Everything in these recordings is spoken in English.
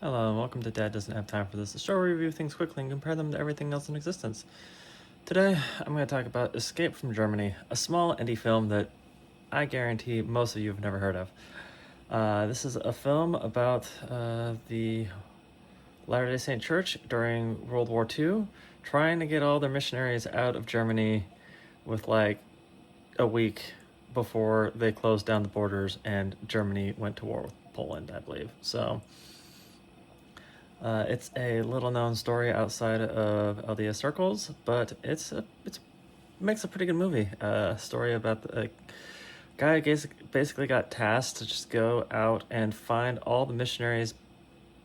Hello and welcome to Dad Doesn't Have Time for This, the show where we review things quickly and compare them to everything else in existence. Today, I'm going to talk about Escape from Germany, a small indie film that I guarantee most of you have never heard of. This is a film about the Latter-day Saint Church during World War II, trying to get all their missionaries out of Germany with like a week before they closed down the borders and Germany went to war with Poland, I believe. So it's a little-known story outside of LDS circles, but it makes a pretty good movie. A story about a guy who basically got tasked to just go out and find all the missionaries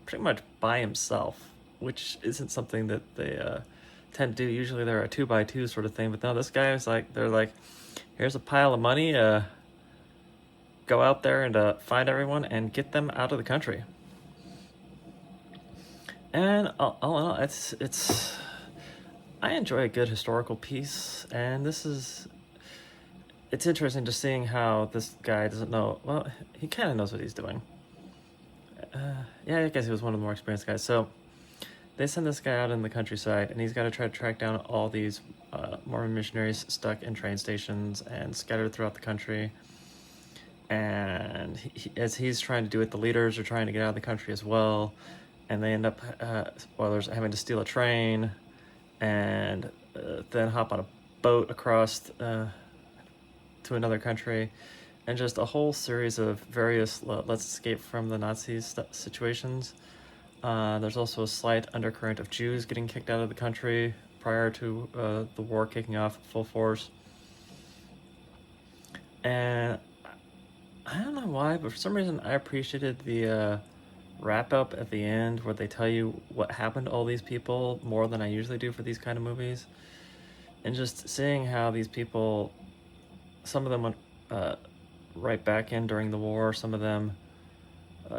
pretty much by himself, which isn't something that they tend to do. Usually they're a 2x2 sort of thing, but no, this guy was like, they're like, here's a pile of money, go out there and find everyone and get them out of the country. And all in all, it's I enjoy a good historical piece, and it's interesting just seeing how this guy doesn't know. Well, he kind of knows what he's doing. Yeah, I guess he was one of the more experienced guys. So they send this guy out in the countryside, and he's got to try to track down all these Mormon missionaries stuck in train stations and scattered throughout the country. And as he's trying to do it, the leaders are trying to get out of the country as well. And they end up, spoilers, having to steal a train and then hop on a boat across to another country, and just a whole series of various let's escape from the Nazis situations. There's also a slight undercurrent of Jews getting kicked out of the country prior to the war kicking off full force. And I don't know why, but for some reason I appreciated the wrap up at the end where they tell you what happened to all these people more than I usually do for these kind of movies. And just seeing how these people, some of them went right back in during the war, some of them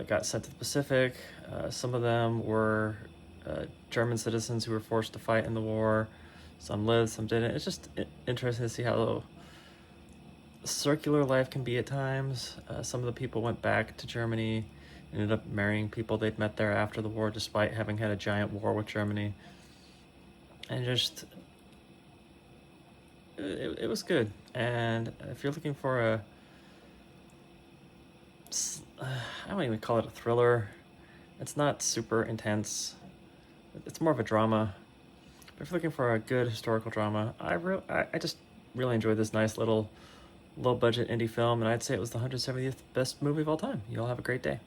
got sent to the Pacific, some of them were German citizens who were forced to fight in the war, some lived, some didn't. It's just interesting to see how circular life can be at times. Some of the people went back to Germany, ended up marrying people they'd met there after the war, despite having had a giant war with Germany. And just, it was good. And if you're looking for I don't even call it a thriller. It's not super intense. It's more of a drama. But if you're looking for a good historical drama, I just really enjoyed this nice little low-budget indie film, and I'd say it was the 170th best movie of all time. You all have a great day.